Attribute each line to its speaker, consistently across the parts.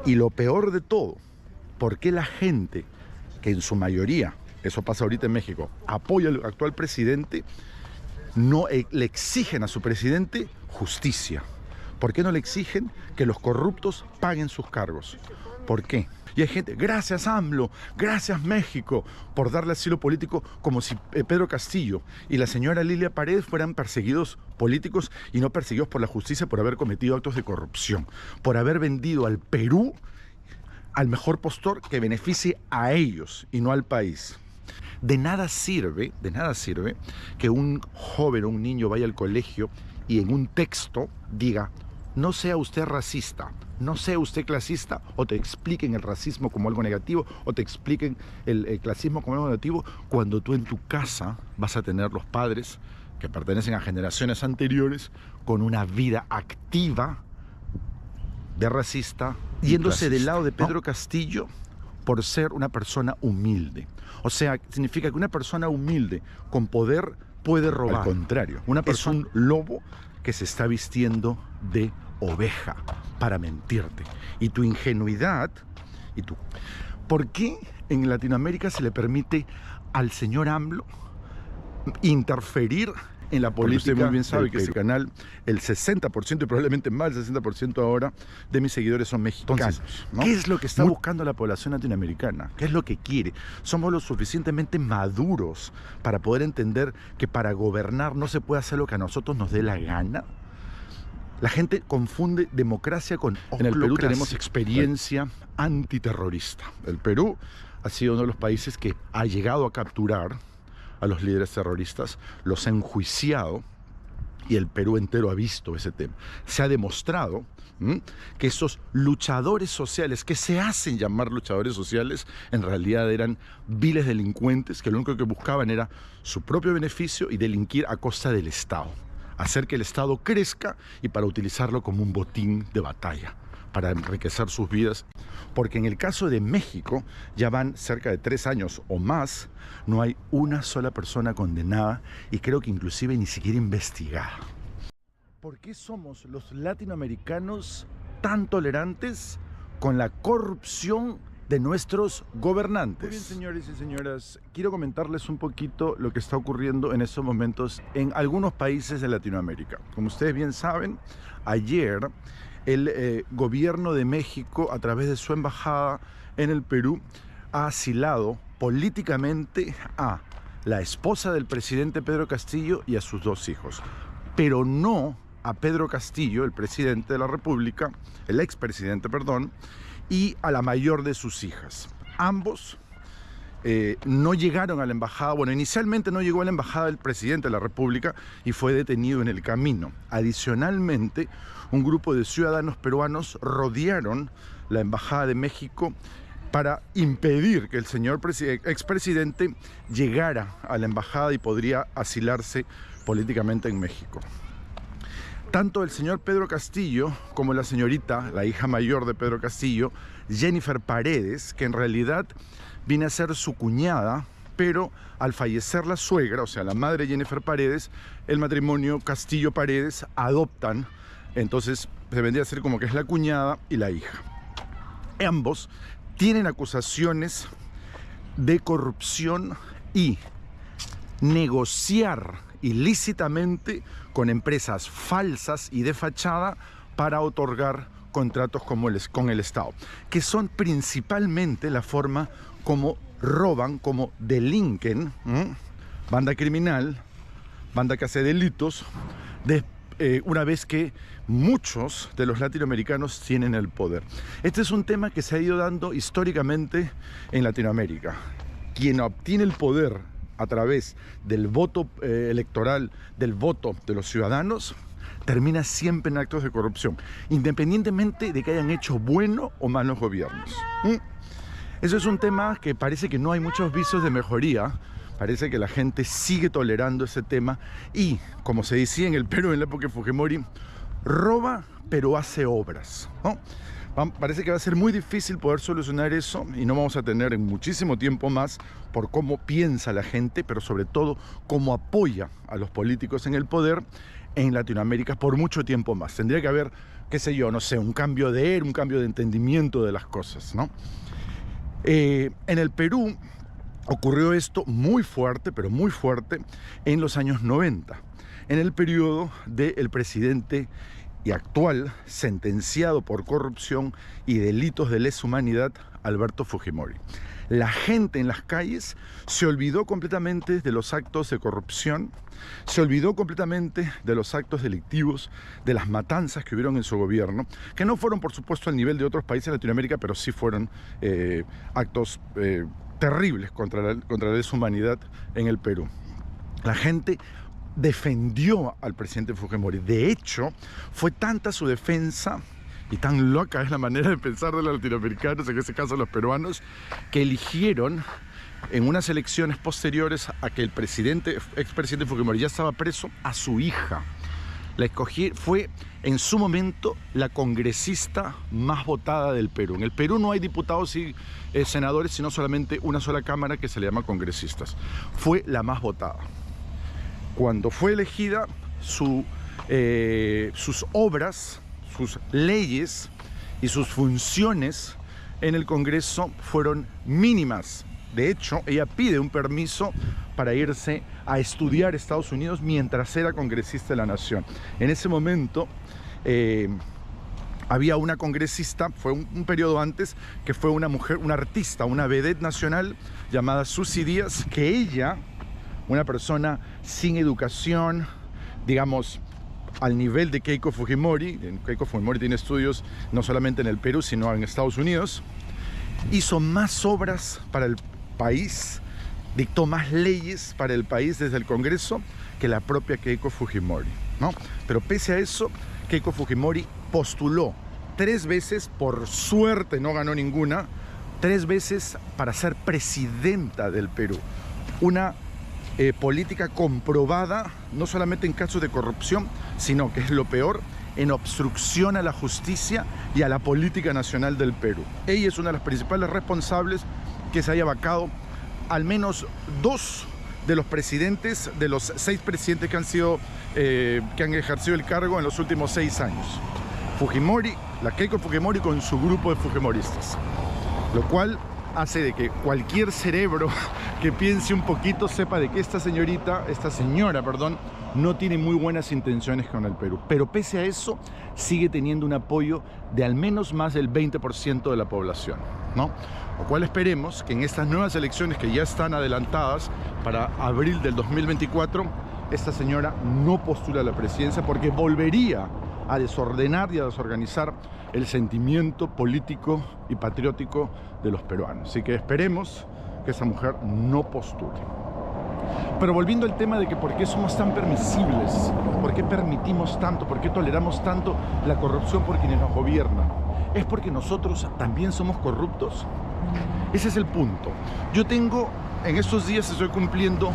Speaker 1: Y lo peor de todo, ¿por qué la gente, que en su mayoría, eso pasa ahorita en México, apoya al actual presidente, no le exigen a su presidente justicia? ¿Por qué no le exigen que los corruptos paguen sus cargos? ¿Por qué? Y hay gente, gracias AMLO, gracias México, por darle asilo político, como si Pedro Castillo y la señora Lilia Paredes fueran perseguidos políticos y no perseguidos por la justicia por haber cometido actos de corrupción, por haber vendido al Perú al mejor postor que beneficie a ellos y no al país. De nada sirve que un joven o un niño vaya al colegio y en un texto diga: no sea usted racista, no sea usted clasista, o te expliquen el racismo como algo negativo, o te expliquen el clasismo como algo negativo, cuando tú en tu casa vas a tener los padres que pertenecen a generaciones anteriores con una vida activa de racista, yéndose del lado de Pedro Castillo por ser una persona humilde. O sea, significa que una persona humilde con poder puede robar. Al contrario, una persona es un lobo que se está vistiendo de oveja para mentirte. Y tu ingenuidad, ¿por qué en Latinoamérica se le permite al señor AMLO interferir en la política? Usted muy bien sabe que ese canal, el 60% y probablemente más del 60% ahora de mis seguidores son mexicanos. Entonces, ¿no? ¿Qué es lo que está buscando la población latinoamericana? ¿Qué es lo que quiere? Somos lo suficientemente maduros para poder entender que para gobernar no se puede hacer lo que a nosotros nos dé la gana. La gente confunde democracia con oclocracia. En el Perú tenemos experiencia antiterrorista. El Perú ha sido uno de los países que ha llegado a capturar a los líderes terroristas, los ha enjuiciado, y el Perú entero ha visto ese tema. Se ha demostrado que esos luchadores sociales, que se hacen llamar luchadores sociales, en realidad eran viles delincuentes que lo único que buscaban era su propio beneficio y delinquir a costa del Estado. Hacer que el Estado crezca y para utilizarlo como un botín de batalla, para enriquecer sus vidas. Porque en el caso de México, ya van cerca de 3 años o más, no hay una sola persona condenada y creo que inclusive ni siquiera investigada. ¿Por qué somos los latinoamericanos tan tolerantes con la corrupción de nuestros gobernantes? Muy bien, señores y señoras, quiero comentarles un poquito lo que está ocurriendo en estos momentos en algunos países de Latinoamérica. Como ustedes bien saben, ayer el gobierno de México, a través de su embajada en el Perú, ha asilado políticamente a la esposa del presidente Pedro Castillo y a sus 2 hijos, pero no a Pedro Castillo, el presidente de la República, el expresidente, perdón, y a la mayor de sus hijas. Ambos no llegaron a la embajada. Bueno, inicialmente no llegó a la embajada del presidente de la República y fue detenido en el camino. Adicionalmente, un grupo de ciudadanos peruanos rodearon la embajada de México para impedir que el señor expresidente llegara a la embajada y podría asilarse políticamente en México. Tanto el señor Pedro Castillo como la señorita, la hija mayor de Pedro Castillo, Jennifer Paredes, que en realidad viene a ser su cuñada, pero al fallecer la suegra, o sea, la madre de Jennifer Paredes, el matrimonio Castillo-Paredes adoptan, entonces se vendría a ser como que es la cuñada y la hija. Ambos tienen acusaciones de corrupción y negociar ilícitamente con empresas falsas y de fachada para otorgar contratos con el Estado, que son principalmente la forma como roban, como delinquen, banda criminal, banda que hace delitos, una vez que muchos de los latinoamericanos tienen el poder. Este es un tema que se ha ido dando históricamente en Latinoamérica. Quien obtiene el poder a través del voto electoral, del voto de los ciudadanos, termina siempre en actos de corrupción, independientemente de que hayan hecho buenos o malos gobiernos. Eso es un tema que parece que no hay muchos visos de mejoría. Parece que la gente sigue tolerando ese tema y, como se decía en el Perú en la época de Fujimori, roba pero hace obras, ¿no? Parece que va a ser muy difícil poder solucionar eso y no vamos a tener en muchísimo tiempo más por cómo piensa la gente, pero sobre todo cómo apoya a los políticos en el poder en Latinoamérica por mucho tiempo más. Tendría que haber qué sé yo, no sé, un cambio de era, un cambio de entendimiento de las cosas, ¿no? En el Perú ocurrió esto muy fuerte, pero muy fuerte, en los años 90, en el periodo del presidente y actual sentenciado por corrupción y delitos de lesa humanidad, Alberto Fujimori. La gente en las calles se olvidó completamente de los actos de corrupción, se olvidó completamente de los actos delictivos, de las matanzas que hubieron en su gobierno, que no fueron, por supuesto, al nivel de otros países de Latinoamérica, pero sí fueron actos terribles contra la deshumanidad en el Perú. La gente defendió al presidente Fujimori. De hecho, fue tanta su defensa y tan loca es la manera de pensar de los latinoamericanos, en este caso los peruanos, que eligieron en unas elecciones posteriores a que el expresidente Fujimori ya estaba preso, a su hija. La escogí, fue en su momento la congresista más votada del Perú. En el Perú no hay diputados y senadores, sino solamente una sola cámara que se le llama congresistas. Fue la más votada. Cuando fue elegida, sus obras, sus leyes y sus funciones en el Congreso fueron mínimas. De hecho, ella pide un permiso para irse a estudiar a Estados Unidos mientras era congresista de la Nación. En ese momento había una congresista, fue un periodo antes, que fue una mujer, una artista, una vedette nacional llamada Susy Díaz, que ella, una persona sin educación, digamos, al nivel de Keiko Fujimori. Keiko Fujimori tiene estudios no solamente en el Perú, sino en Estados Unidos. Hizo más obras para el país, dictó más leyes para el país desde el Congreso que la propia Keiko Fujimori, ¿no? Pero pese a eso, Keiko Fujimori postuló 3 veces, por suerte no ganó ninguna, 3 veces para ser presidenta del Perú. Una política comprobada, no solamente en casos de corrupción, sino, que es lo peor, en obstrucción a la justicia y a la política nacional del Perú. Ella es una de las principales responsables que se haya vacado al menos 2 de los presidentes, de los 6 presidentes que han ejercido el cargo en los últimos 6 años. Fujimori, la Keiko Fujimori con su grupo de fujimoristas, lo cual hace de que cualquier cerebro que piense un poquito sepa de que esta señora, no tiene muy buenas intenciones con el Perú. Pero pese a eso, sigue teniendo un apoyo de al menos más del 20% de la población, ¿no? Lo cual esperemos que en estas nuevas elecciones que ya están adelantadas para abril del 2024, esta señora no postula a la presidencia, porque volvería a desordenar y a desorganizar el sentimiento político y patriótico de los peruanos. Así que esperemos que esa mujer no postule. Pero volviendo al tema de que por qué somos tan permisibles, por qué permitimos tanto, por qué toleramos tanto la corrupción por quienes nos gobiernan, ¿es porque nosotros también somos corruptos? Ese es el punto. Yo en estos días estoy cumpliendo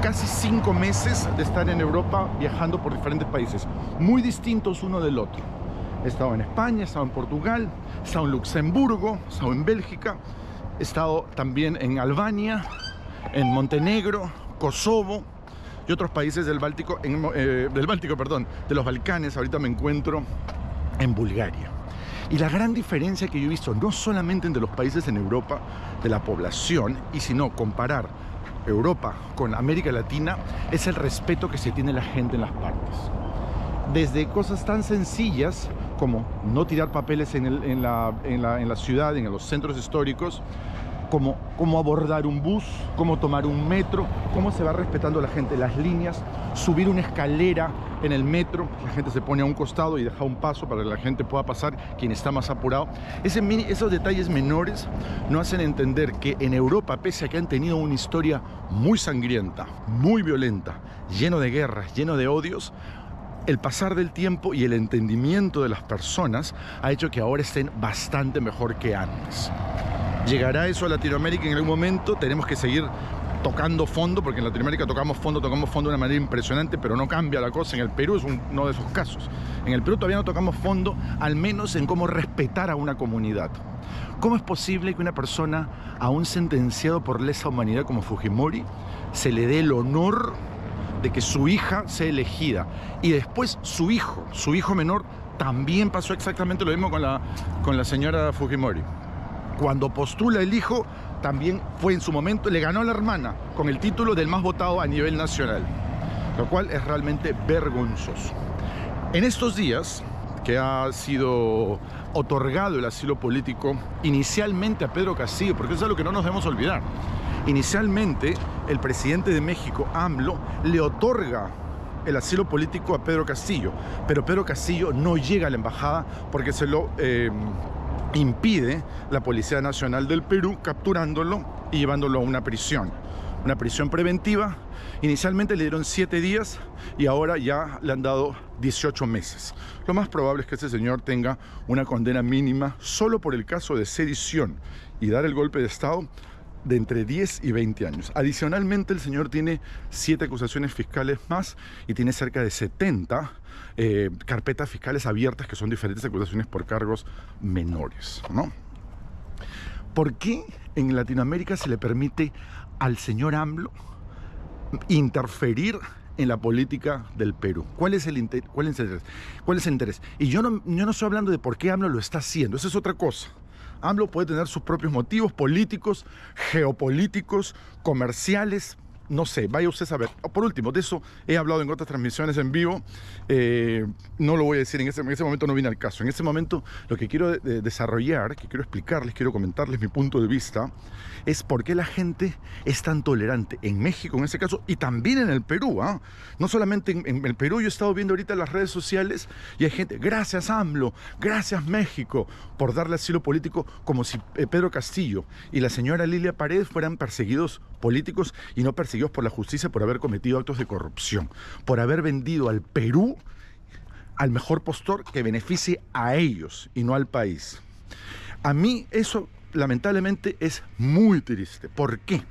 Speaker 1: casi 5 meses de estar en Europa, viajando por diferentes países, muy distintos uno del otro. He estado en España, he estado en Portugal, he estado en Luxemburgo, he estado en Bélgica, he estado también en Albania, en Montenegro, Kosovo y otros países del Báltico, de los Balcanes. Ahorita me encuentro en Bulgaria. Y la gran diferencia que yo he visto, no solamente entre los países en Europa, de la población, y sino comparar Europa con América Latina, es el respeto que se tiene la gente en las partes. Desde cosas tan sencillas como no tirar papeles en la ciudad, en los centros históricos, como cómo abordar un bus, cómo tomar un metro, cómo se va respetando la gente las líneas, subir una escalera en el metro, la gente se pone a un costado y deja un paso para que la gente pueda pasar, quien está más apurado. Esos detalles menores nos hacen entender que en Europa, pese a que han tenido una historia muy sangrienta, muy violenta, lleno de guerras, lleno de odios, el pasar del tiempo y el entendimiento de las personas ha hecho que ahora estén bastante mejor que antes. ¿Llegará eso a Latinoamérica en algún momento? Tenemos que seguir tocando fondo, porque en Latinoamérica tocamos fondo de una manera impresionante, pero no cambia la cosa. En el Perú es uno de esos casos. En el Perú todavía no tocamos fondo, al menos en cómo respetar a una comunidad. ¿Cómo es posible que una persona, a un sentenciado por lesa humanidad como Fujimori, se le dé el honor de que su hija sea elegida y después su hijo menor también pasó exactamente lo mismo con la señora Fujimori. Cuando postula el hijo, también fue en su momento, le ganó a la hermana con el título del más votado a nivel nacional, lo cual es realmente vergonzoso. En estos días que ha sido otorgado el asilo político inicialmente a Pedro Castillo, porque eso es algo que no nos debemos olvidar. Inicialmente, el presidente de México, AMLO, le otorga el asilo político a Pedro Castillo, pero Pedro Castillo no llega a la embajada porque se lo impide la Policía Nacional del Perú, capturándolo y llevándolo a una prisión preventiva. Inicialmente le dieron 7 días y ahora ya le han dado 18 meses. Lo más probable es que este señor tenga una condena mínima solo por el caso de sedición y dar el golpe de Estado de entre 10 y 20 años. Adicionalmente, el señor tiene 7 acusaciones fiscales más y tiene cerca de 70 carpetas fiscales abiertas, que son diferentes acusaciones por cargos menores, ¿no? ¿Por qué en Latinoamérica se le permite al señor AMLO interferir en la política del Perú? ¿Cuál es el interés? Y yo no estoy hablando de por qué AMLO lo está haciendo, eso es otra cosa. AMLO puede tener sus propios motivos políticos, geopolíticos, comerciales, no sé, vaya usted a saber. Por último, de eso he hablado en otras transmisiones en vivo, no lo voy a decir, en ese momento no viene al caso. En ese momento lo que quiero desarrollar, que quiero explicarles, quiero comentarles mi punto de vista, es por qué la gente es tan tolerante en México en ese caso y también en el Perú, ¿eh? No solamente en el Perú, yo he estado viendo ahorita las redes sociales y hay gente, gracias AMLO, gracias México, por darle asilo político, como si Pedro Castillo y la señora Lilia Paredes fueran perseguidos políticos y no perseguidos por la justicia por haber cometido actos de corrupción, por haber vendido al Perú al mejor postor que beneficie a ellos y no al país. A mí eso lamentablemente es muy triste. ¿Por qué?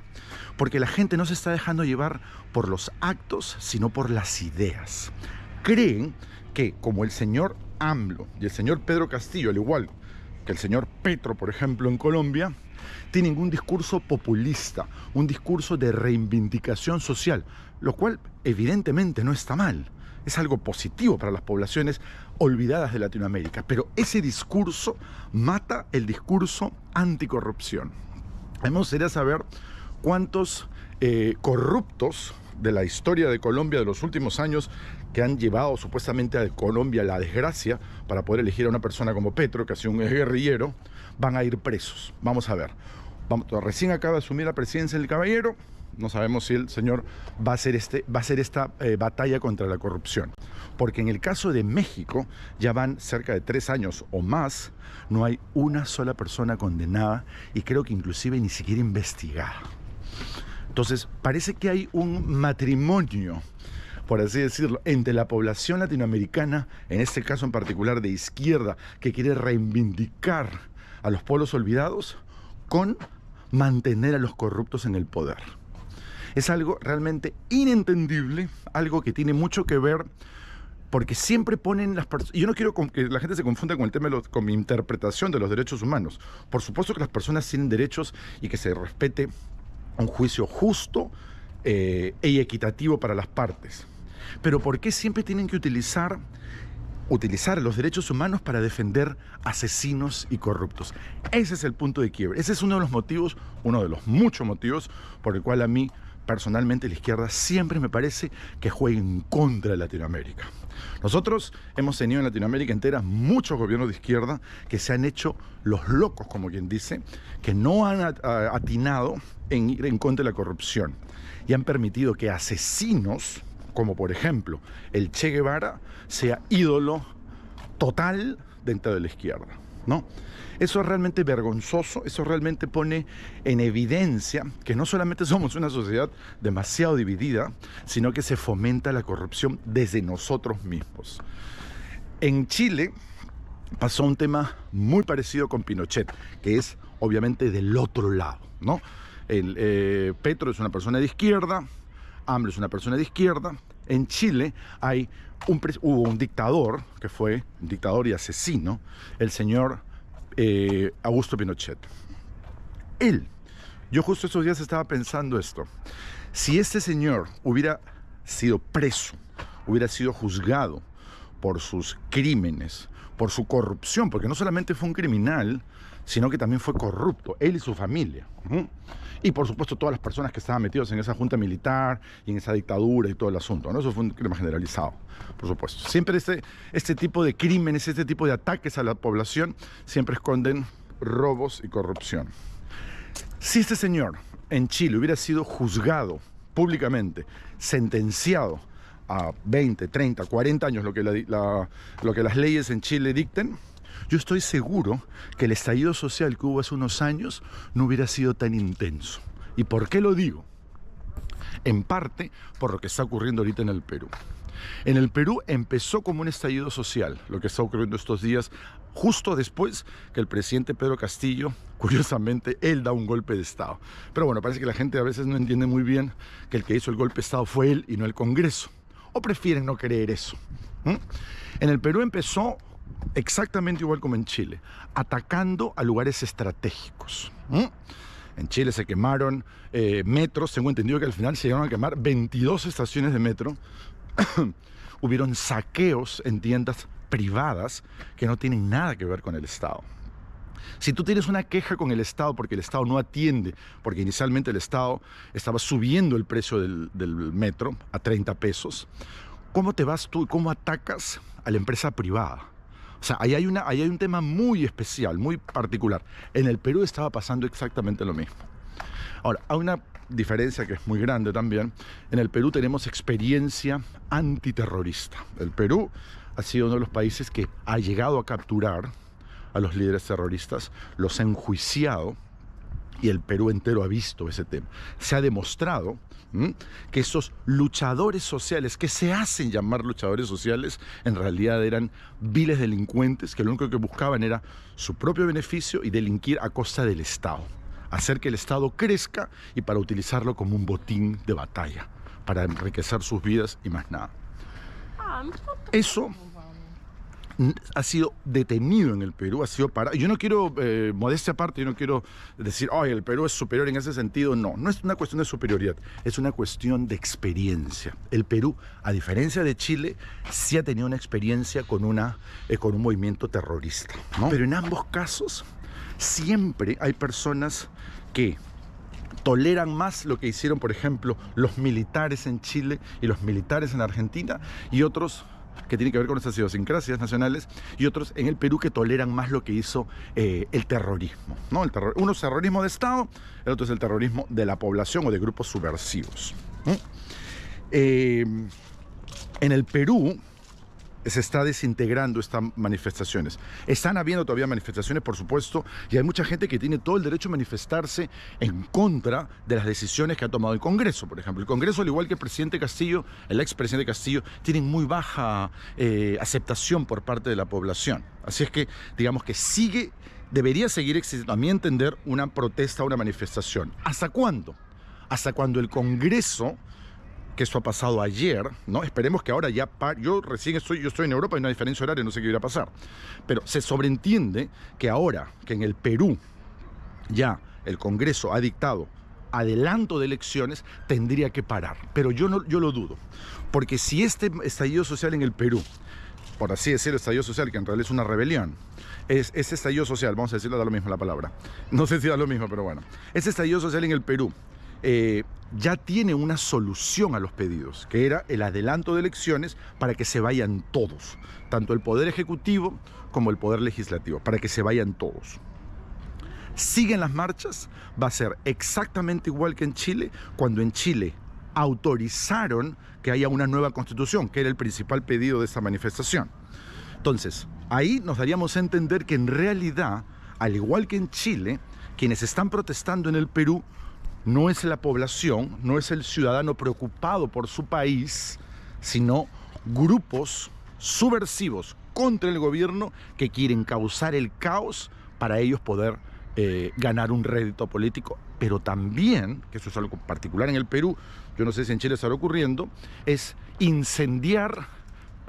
Speaker 1: Porque la gente no se está dejando llevar por los actos, sino por las ideas. Creen que como el señor AMLO y el señor Pedro Castillo, al igual que el señor Petro, por ejemplo, en Colombia, tienen un discurso populista, un discurso de reivindicación social, lo cual evidentemente no está mal. Es algo positivo para las poblaciones olvidadas de Latinoamérica, pero ese discurso mata el discurso anticorrupción. A mí me gustaría saber cuántos corruptos de la historia de Colombia de los últimos años que han llevado supuestamente a Colombia a la desgracia para poder elegir a una persona como Petro, que ha sido un guerrillero, van a ir presos. Vamos a ver. Recién acaba de asumir la presidencia del caballero. No sabemos si el señor va a hacer esta batalla contra la corrupción. Porque en el caso de México ya van cerca de 3 años o más, no hay una sola persona condenada y creo que inclusive ni siquiera investigada. Entonces parece que hay un matrimonio, por así decirlo, entre la población latinoamericana, en este caso en particular de izquierda, que quiere reivindicar a los pueblos olvidados, con mantener a los corruptos en el poder. Es algo realmente inentendible, algo que tiene mucho que ver, porque siempre ponen las personas... Yo no quiero que la gente se confunda con el tema con mi interpretación de los derechos humanos. Por supuesto que las personas tienen derechos y que se respete un juicio justo y equitativo para las partes. Pero ¿por qué siempre tienen que utilizar los derechos humanos para defender asesinos y corruptos? Ese es el punto de quiebre. Ese es uno de los motivos, uno de los muchos motivos por el cual a mí personalmente la izquierda siempre me parece que juega en contra de Latinoamérica. Nosotros hemos tenido en Latinoamérica entera muchos gobiernos de izquierda que se han hecho los locos, como quien dice, que no han atinado en ir en contra de la corrupción y han permitido que asesinos, como por ejemplo el Che Guevara, sea ídolo total dentro de la izquierda, ¿no? Eso es realmente vergonzoso, eso realmente pone en evidencia que no solamente somos una sociedad demasiado dividida, sino que se fomenta la corrupción desde nosotros mismos. En Chile pasó un tema muy parecido con Pinochet, que es obviamente del otro lado, ¿no? Petro es una persona de izquierda, AMLO es una persona de izquierda. En Chile hubo un dictador, que fue un dictador y asesino, el señor Augusto Pinochet. Yo justo estos días estaba pensando esto. Si este señor hubiera sido preso, hubiera sido juzgado por sus crímenes, por su corrupción, porque no solamente fue un criminal, sino que también fue corrupto, él y su familia. Y por supuesto todas las personas que estaban metidas en esa junta militar y en esa dictadura y todo el asunto, ¿no? Eso fue un crimen generalizado, por supuesto. Siempre este tipo de crímenes, este tipo de ataques a la población, siempre esconden robos y corrupción. Si este señor en Chile hubiera sido juzgado públicamente, sentenciado a 20, 30, 40 años, lo que las leyes en Chile dicten, yo estoy seguro que el estallido social que hubo hace unos años no hubiera sido tan intenso. ¿Y por qué lo digo? En parte por lo que está ocurriendo ahorita en el Perú. En el Perú empezó como un estallido social, lo que está ocurriendo estos días, justo después que el presidente Pedro Castillo, curiosamente, él da un golpe de Estado. Pero bueno, parece que la gente a veces no entiende muy bien que el que hizo el golpe de Estado fue él y no el Congreso. O prefieren no creer eso. En el Perú empezó exactamente igual como en Chile, atacando a lugares estratégicos. En Chile se quemaron metros, tengo entendido que al final se llegaron a quemar 22 estaciones de metro. Hubieron saqueos en tiendas privadas que no tienen nada que ver con el Estado. Si tú tienes una queja con el Estado porque el Estado no atiende, porque inicialmente el Estado estaba subiendo el precio del metro a 30 pesos, ¿cómo te vas tú y cómo atacas a la empresa privada? O sea, ahí hay un tema muy especial, muy particular. En el Perú estaba pasando exactamente lo mismo. Ahora, hay una diferencia que es muy grande también. En el Perú tenemos experiencia antiterrorista. El Perú ha sido uno de los países que ha llegado a capturar a los líderes terroristas, los ha enjuiciado, y el Perú entero ha visto ese tema. Se ha demostrado que esos luchadores sociales, que se hacen llamar luchadores sociales, en realidad eran viles delincuentes que lo único que buscaban era su propio beneficio y delinquir a costa del Estado. Hacer que el Estado crezca y para utilizarlo como un botín de batalla, para enriquecer sus vidas y más nada. Eso ha sido detenido en el Perú, ha sido parado. Yo no quiero, modestia aparte, yo no quiero decir, ay, el Perú es superior en ese sentido. No, no es una cuestión de superioridad, es una cuestión de experiencia. El Perú, a diferencia de Chile, sí ha tenido una experiencia con un movimiento terrorista, ¿no? Pero en ambos casos, siempre hay personas que toleran más lo que hicieron, por ejemplo, los militares en Chile y los militares en Argentina, y otros que tienen que ver con nuestras idiosincrasias nacionales, y otros en el Perú que toleran más lo que hizo el terrorismo, ¿no? Uno es terrorismo de Estado, el otro es el terrorismo de la población o de grupos subversivos. En el Perú se está desintegrando estas manifestaciones. Están habiendo todavía manifestaciones, por supuesto, y hay mucha gente que tiene todo el derecho a manifestarse en contra de las decisiones que ha tomado el Congreso. Por ejemplo, el Congreso, al igual que el presidente Castillo, el expresidente Castillo, tienen muy baja aceptación por parte de la población. Así es que, digamos que debería seguir existiendo, a mi entender, una protesta, una manifestación. ¿Hasta cuándo? Hasta cuando el Congreso, que esto ha pasado ayer, ¿no? Esperemos que ahora ya yo estoy en Europa, hay una diferencia horaria, no sé qué irá a pasar. Pero se sobreentiende que ahora que en el Perú ya el Congreso ha dictado adelanto de elecciones, tendría que parar. Pero yo lo dudo. Porque si este estallido social en el Perú, por así decirlo, estallido social, que en realidad es una rebelión, ese estallido social, vamos a decirlo, da lo mismo la palabra. No sé si da lo mismo, pero bueno. Ese estallido social en el Perú ya tiene una solución a los pedidos, que era el adelanto de elecciones para que se vayan todos, tanto el Poder Ejecutivo como el Poder Legislativo, para que se vayan todos. Siguen las marchas, va a ser exactamente igual que en Chile, cuando en Chile autorizaron que haya una nueva constitución, que era el principal pedido de esta manifestación. Entonces, ahí nos daríamos a entender que en realidad, al igual que en Chile, quienes están protestando en el Perú no es la población, no es el ciudadano preocupado por su país, sino grupos subversivos contra el gobierno que quieren causar el caos para ellos poder ganar un rédito político. Pero también, que eso es algo particular en el Perú, yo no sé si en Chile estará ocurriendo, es incendiar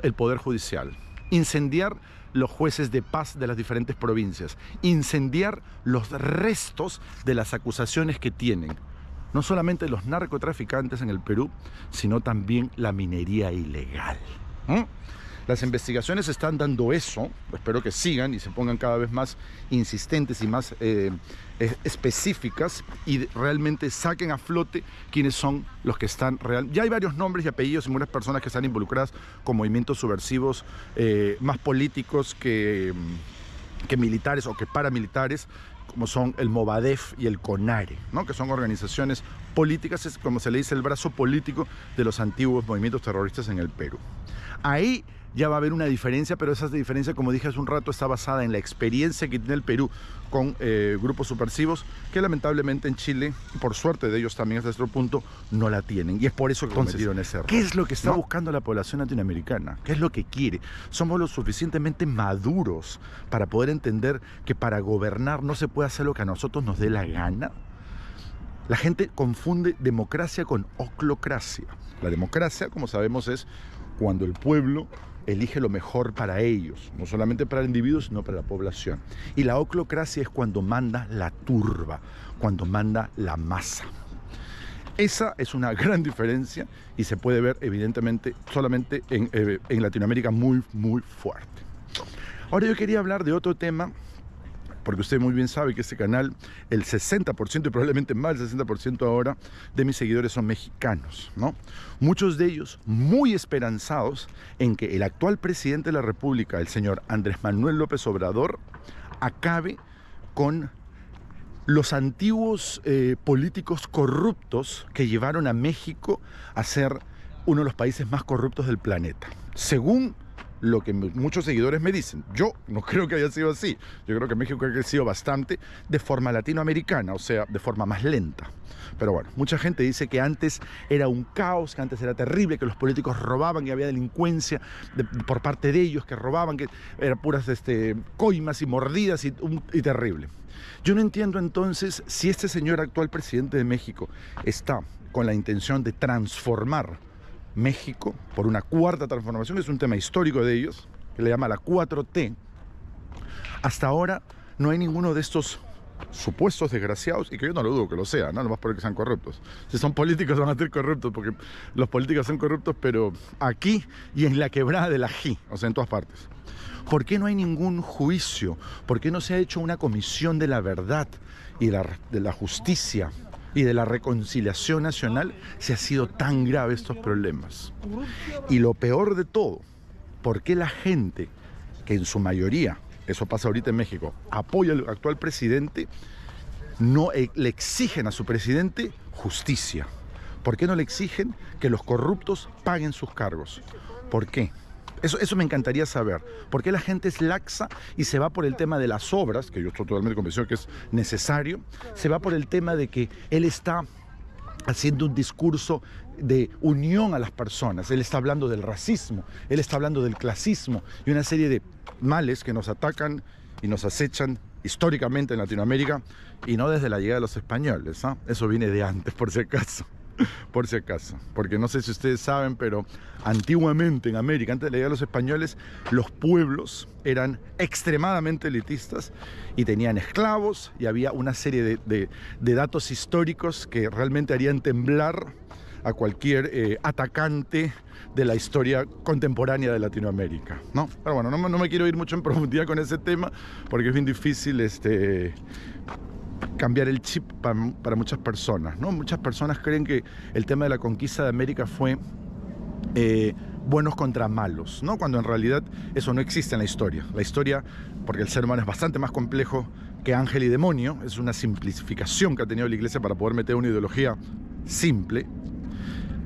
Speaker 1: el Poder Judicial, incendiar los jueces de paz de las diferentes provincias, incendiar los restos de las acusaciones que tienen, no solamente los narcotraficantes en el Perú, sino también la minería ilegal. Las investigaciones están dando eso, espero que sigan y se pongan cada vez más insistentes y más específicas y realmente saquen a flote quiénes son los que están real. Ya hay varios nombres y apellidos y muchas personas que están involucradas con movimientos subversivos más políticos que militares o que paramilitares, como son el Movadef y el CONARE, ¿no? Que son organizaciones políticas, es como se le dice el brazo político de los antiguos movimientos terroristas en el Perú. Ahí ya va a haber una diferencia, pero esa diferencia, como dije hace un rato, está basada en la experiencia que tiene el Perú con grupos subversivos que lamentablemente en Chile, por suerte de ellos también hasta este punto, no la tienen. Y es por eso que cometieron ese error. ¿Qué es lo que está buscando la población latinoamericana? ¿Qué es lo que quiere? Somos lo suficientemente maduros para poder entender que para gobernar no se puede hacer lo que a nosotros nos dé la gana. La gente confunde democracia con oclocracia. La democracia, como sabemos, es cuando el pueblo elige lo mejor para ellos, no solamente para el individuo, sino para la población. Y la oclocracia es cuando manda la turba, cuando manda la masa. Esa es una gran diferencia y se puede ver evidentemente solamente en Latinoamérica muy, muy fuerte. Ahora yo quería hablar de otro tema, porque usted muy bien sabe que este canal, el 60% y probablemente más del 60% ahora de mis seguidores son mexicanos, ¿no? Muchos de ellos muy esperanzados en que el actual presidente de la República, el señor Andrés Manuel López Obrador, acabe con los antiguos políticos corruptos que llevaron a México a ser uno de los países más corruptos del planeta. Según lo que muchos seguidores me dicen. Yo no creo que haya sido así. Yo creo que México ha crecido bastante de forma latinoamericana, o sea, de forma más lenta. Pero bueno, mucha gente dice que antes era un caos, que antes era terrible, que los políticos robaban, que había delincuencia por parte de ellos, que robaban, que eran puras coimas y mordidas y terrible. Yo no entiendo entonces si este señor actual presidente de México está con la intención de transformar México por una cuarta transformación, que es un tema histórico de ellos, que le llama la 4T. Hasta ahora no hay ninguno de estos supuestos desgraciados, y que yo no lo dudo que lo sea, ¿no? Nomás porque sean corruptos. Si son políticos van a ser corruptos, porque los políticos son corruptos, pero aquí y en la quebrada del Ají, o sea, en todas partes. ¿Por qué no hay ningún juicio? ¿Por qué no se ha hecho una comisión de la verdad y de la justicia y de la reconciliación nacional si ha sido tan grave estos problemas? Y lo peor de todo, ¿por qué la gente que en su mayoría, eso pasa ahorita en México, apoya al actual presidente, no le exigen a su presidente justicia? ¿Por qué no le exigen que los corruptos paguen sus cargos? ¿Por qué? Eso me encantaría saber. ¿Por qué la gente es laxa y se va por el tema de las obras, que yo estoy totalmente convencido que es necesario? Se va por el tema de que él está haciendo un discurso de unión a las personas. Él está hablando del racismo, él está hablando del clasismo y una serie de males que nos atacan y nos acechan históricamente en Latinoamérica y no desde la llegada de los españoles, ¿eh? Eso viene de antes, por si acaso. Por si acaso, porque no sé si ustedes saben, pero antiguamente en América, antes de la llegada de los españoles, los pueblos eran extremadamente elitistas y tenían esclavos y había una serie de datos históricos que realmente harían temblar a cualquier atacante de la historia contemporánea de Latinoamérica, ¿no? Pero bueno, no me quiero ir mucho en profundidad con ese tema porque es bien difícil cambiar el chip para muchas personas, ¿no? Muchas personas creen que el tema de la conquista de América fue buenos contra malos, ¿no? Cuando en realidad eso no existe en la historia. La historia, porque el ser humano es bastante más complejo que ángel y demonio, es una simplificación que ha tenido la Iglesia para poder meter una ideología simple,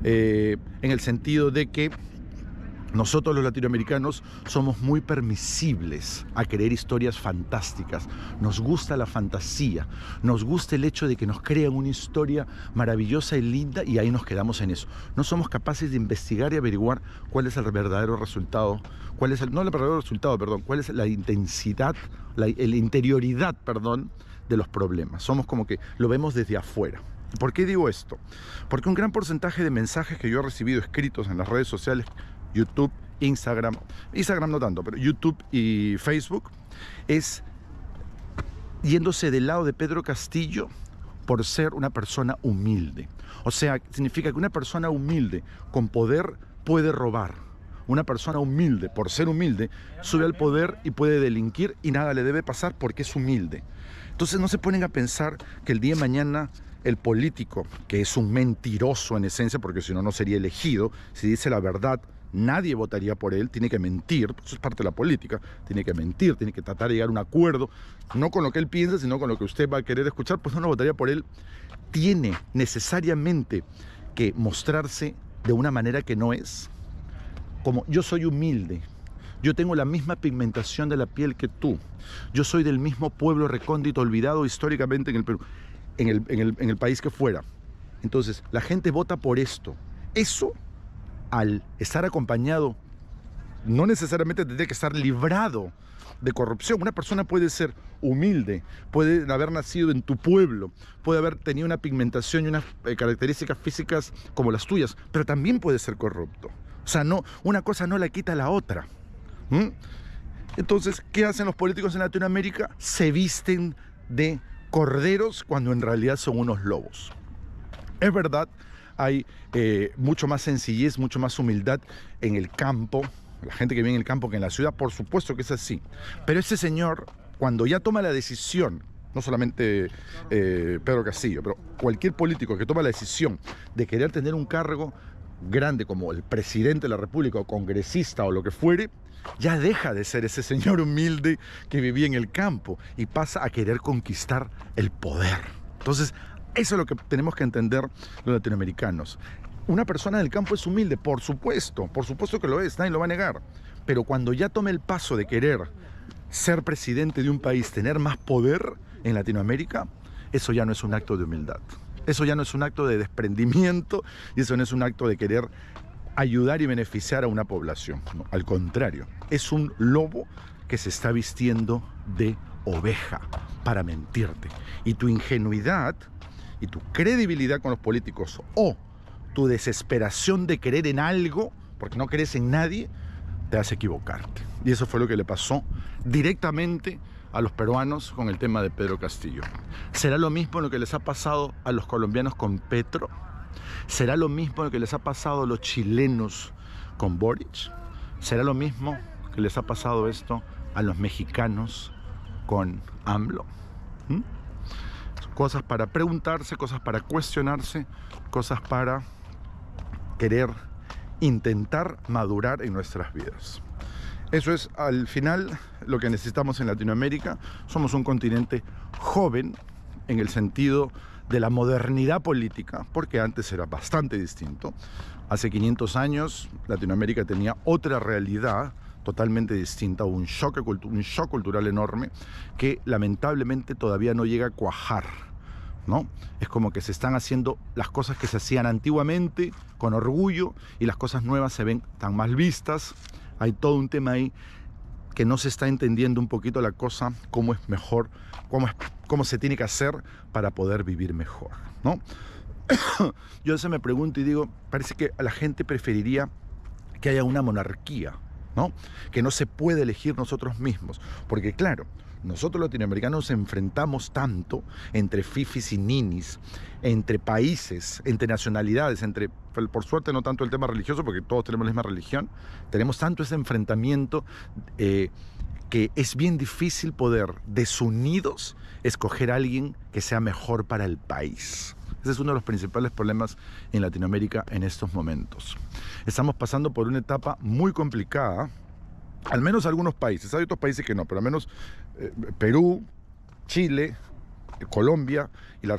Speaker 1: en el sentido de que nosotros los latinoamericanos somos muy permisibles a creer historias fantásticas. Nos gusta la fantasía, nos gusta el hecho de que nos crean una historia maravillosa y linda y ahí nos quedamos en eso. No somos capaces de investigar y averiguar cuál es el verdadero resultado, cuál es la intensidad, la interioridad, de los problemas. Somos como que lo vemos desde afuera. ¿Por qué digo esto? Porque un gran porcentaje de mensajes que yo he recibido escritos en las redes sociales, YouTube, Instagram no tanto, pero YouTube y Facebook, es yéndose del lado de Pedro Castillo por ser una persona humilde. O sea, significa que una persona humilde con poder puede robar, Una persona humilde, por ser humilde, sube al poder y puede delinquir y nada le debe pasar porque es humilde. Entonces no se ponen a pensar que el día de mañana el político, que es un mentiroso en esencia, porque si no, no sería elegido, si dice la verdad, nadie votaría por él, tiene que mentir, eso es parte de la política, tiene que mentir, tiene que tratar de llegar a un acuerdo, no con lo que él piensa, sino con lo que usted va a querer escuchar, pues no votaría por él. Tiene necesariamente que mostrarse de una manera que no es, como yo soy humilde, yo tengo la misma pigmentación de la piel que tú, yo soy del mismo pueblo recóndito, olvidado históricamente en el Perú, en el país que fuera. Entonces, la gente vota por esto. Eso, al estar acompañado, no necesariamente tendría que estar librado de corrupción. Una persona puede ser humilde, puede haber nacido en tu pueblo, puede haber tenido una pigmentación y unas características físicas como las tuyas, pero también puede ser corrupto. O sea, no, una cosa no la quita la otra. Entonces, ¿qué hacen los políticos en Latinoamérica? Se visten de corderos cuando en realidad son unos lobos. Es verdad, hay mucho más sencillez, mucho más humildad en el campo, la gente que vive en el campo que en la ciudad, por supuesto que es así. Pero ese señor, cuando ya toma la decisión, no solamente Pedro Castillo, pero cualquier político que toma la decisión de querer tener un cargo grande como el presidente de la República o congresista o lo que fuere, ya deja de ser ese señor humilde que vivía en el campo y pasa a querer conquistar el poder. Entonces, eso es lo que tenemos que entender los latinoamericanos. Una persona del campo es humilde, por supuesto que lo es, nadie lo va a negar. Pero cuando ya tome el paso de querer ser presidente de un país, tener más poder en Latinoamérica, eso ya no es un acto de humildad. Eso ya no es un acto de desprendimiento y eso no es un acto de querer ayudar y beneficiar a una población. No, al contrario, es un lobo que se está vistiendo de oveja para mentirte. Y tu ingenuidad y tu credibilidad con los políticos o tu desesperación de creer en algo, porque no crees en nadie, te hace equivocarte. Y eso fue lo que le pasó directamente a los peruanos con el tema de Pedro Castillo. ¿Será lo mismo lo que les ha pasado a los colombianos con Petro? ¿Será lo mismo lo que les ha pasado a los chilenos con Boric? ¿Será lo mismo que les ha pasado esto a los mexicanos con AMLO? Cosas para preguntarse, cosas para cuestionarse, cosas para querer intentar madurar en nuestras vidas. Eso es al final lo que necesitamos en Latinoamérica. Somos un continente joven en el sentido de la modernidad política, porque antes era bastante distinto. Hace 500 años Latinoamérica tenía otra realidad totalmente distinta, un shock cultural enorme que lamentablemente todavía no llega a cuajar, ¿no? Es como que se están haciendo las cosas que se hacían antiguamente con orgullo y las cosas nuevas se ven tan mal vistas. Hay todo un tema ahí que no se está entendiendo un poquito la cosa, cómo es mejor, cómo se tiene que hacer para poder vivir mejor, ¿no? Yo a veces me pregunto y digo, parece que la gente preferiría que haya una monarquía, ¿no? Que no se puede elegir nosotros mismos, porque claro, nosotros los latinoamericanos nos enfrentamos tanto entre fifis y ninis, entre países, entre nacionalidades, por suerte no tanto el tema religioso, porque todos tenemos la misma religión, tenemos tanto ese enfrentamiento que es bien difícil poder, desunidos, escoger a alguien que sea mejor para el país. Ese es uno de los principales problemas en Latinoamérica en estos momentos. Estamos pasando por una etapa muy complicada, al menos algunos países, hay otros países que no, pero al menos Perú, Chile, Colombia y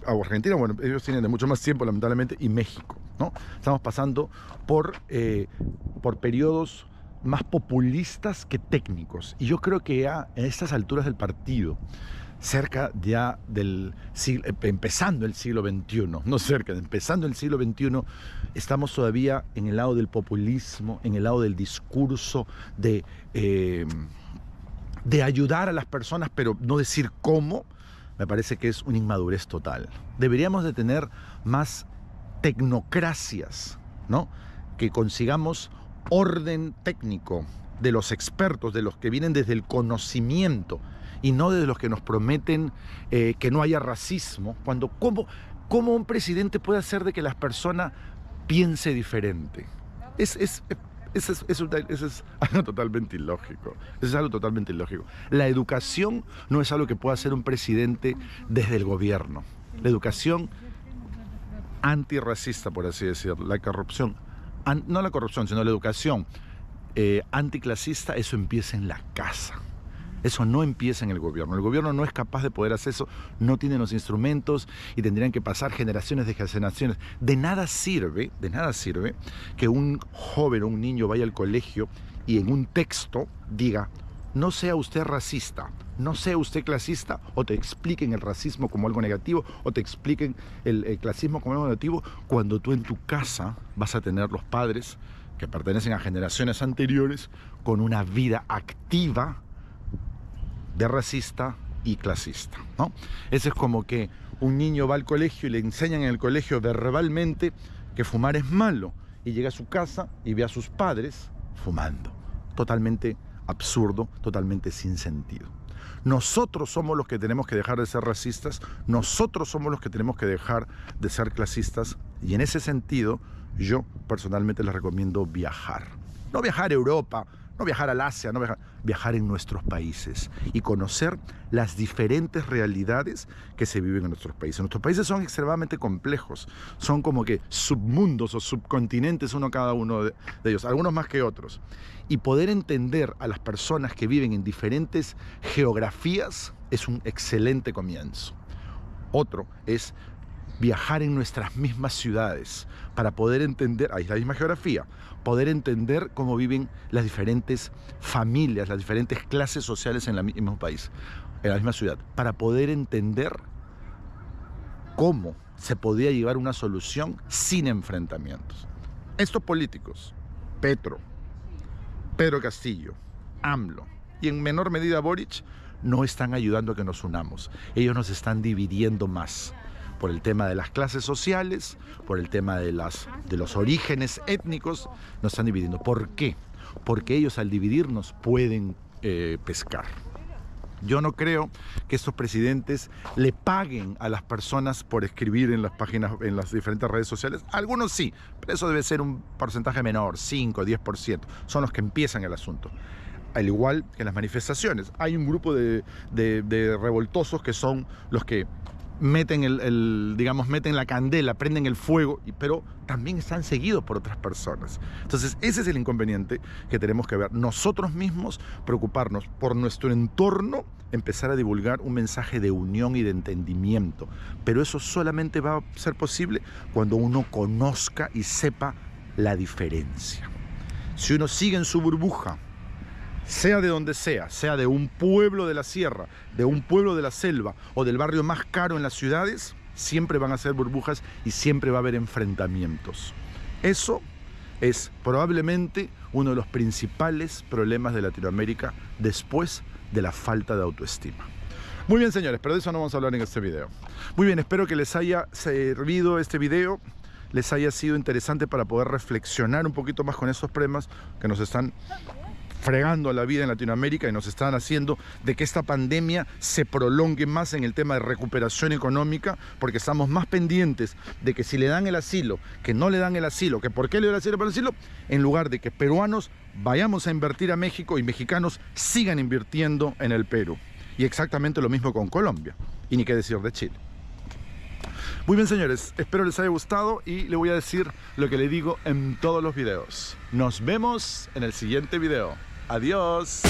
Speaker 1: Argentina, bueno, ellos tienen de mucho más tiempo lamentablemente, y México, ¿no? Estamos pasando por periodos más populistas que técnicos, y yo creo que ya en estas alturas del partido, cerca ya del siglo, empezando el siglo XXI, no cerca, empezando el siglo XXI, estamos todavía en el lado del populismo, en el lado del discurso de ayudar a las personas, pero no decir cómo. Me parece que es una inmadurez total. Deberíamos de tener más tecnocracias, ¿no? Que consigamos orden técnico de los expertos, de los que vienen desde el conocimiento, y no de los que nos prometen que no haya racismo, cuando ¿cómo un presidente puede hacer de que las personas piense diferente? Es Eso es algo totalmente ilógico. Eso es algo totalmente ilógico. La educación no es algo que pueda hacer un presidente desde el gobierno. La educación antirracista, por así decirlo, la corrupción, no la corrupción, sino la educación anticlasista, eso empieza en la casa. Eso no empieza en el gobierno. El gobierno no es capaz de poder hacer eso, no tiene los instrumentos y tendrían que pasar generaciones de generaciones. De nada sirve que un joven o un niño vaya al colegio y en un texto diga: no sea usted racista, no sea usted clasista, o te expliquen el racismo como algo negativo, o te expliquen el clasismo como algo negativo, cuando tú en tu casa vas a tener los padres que pertenecen a generaciones anteriores con una vida activa de racista y clasista, ¿no? Eso es como que un niño va al colegio y le enseñan en el colegio verbalmente que fumar es malo, y llega a su casa y ve a sus padres fumando. Totalmente absurdo, totalmente sin sentido. Nosotros somos los que tenemos que dejar de ser racistas, nosotros somos los que tenemos que dejar de ser clasistas, y en ese sentido yo personalmente les recomiendo viajar. No viajar a Europa, no viajar al Asia, no viajar en nuestros países y conocer las diferentes realidades que se viven en nuestros países. Nuestros países son extremadamente complejos, son como que submundos o subcontinentes, uno cada uno de ellos, algunos más que otros. Y poder entender a las personas que viven en diferentes geografías es un excelente comienzo. Otro es viajar en nuestras mismas ciudades para poder entender, ahí es la misma geografía, poder entender cómo viven las diferentes familias, las diferentes clases sociales en el mismo país, en la misma ciudad, para poder entender cómo se podía llevar una solución sin enfrentamientos. Estos políticos, Pedro Castillo, AMLO y en menor medida Boric, no están ayudando a que nos unamos. Ellos nos están dividiendo más, por el tema de las clases sociales, por el tema de los orígenes étnicos, nos están dividiendo. ¿Por qué? Porque ellos al dividirnos pueden pescar. Yo no creo que estos presidentes le paguen a las personas por escribir en las páginas, en las diferentes redes sociales. Algunos sí, pero eso debe ser un porcentaje menor, 5, 10%. Son los que empiezan el asunto. Al igual que en las manifestaciones. Hay un grupo de revoltosos que son los que meten meten la candela, prenden el fuego, pero también están seguidos por otras personas. Entonces ese es el inconveniente que tenemos que ver. Nosotros mismos preocuparnos por nuestro entorno, empezar a divulgar un mensaje de unión y de entendimiento. Pero eso solamente va a ser posible cuando uno conozca y sepa la diferencia. Si uno sigue en su burbuja, sea de donde sea de un pueblo de la sierra, de un pueblo de la selva o del barrio más caro en las ciudades, siempre van a ser burbujas y siempre va a haber enfrentamientos. Eso es probablemente uno de los principales problemas de Latinoamérica después de la falta de autoestima. Muy bien, señores, pero de eso no vamos a hablar en este video. Muy bien, espero que les haya servido este video, les haya sido interesante para poder reflexionar un poquito más con estos problemas que nos están fregando la vida en Latinoamérica y nos están haciendo de que esta pandemia se prolongue más en el tema de recuperación económica, porque estamos más pendientes de que si le dan el asilo, que no le dan el asilo, que por qué le dan el asilo, en lugar de que peruanos vayamos a invertir a México y mexicanos sigan invirtiendo en el Perú. Y exactamente lo mismo con Colombia, y ni qué decir de Chile. Muy bien, señores, espero les haya gustado y le voy a decir lo que le digo en todos los videos. Nos vemos en el siguiente video. Adiós.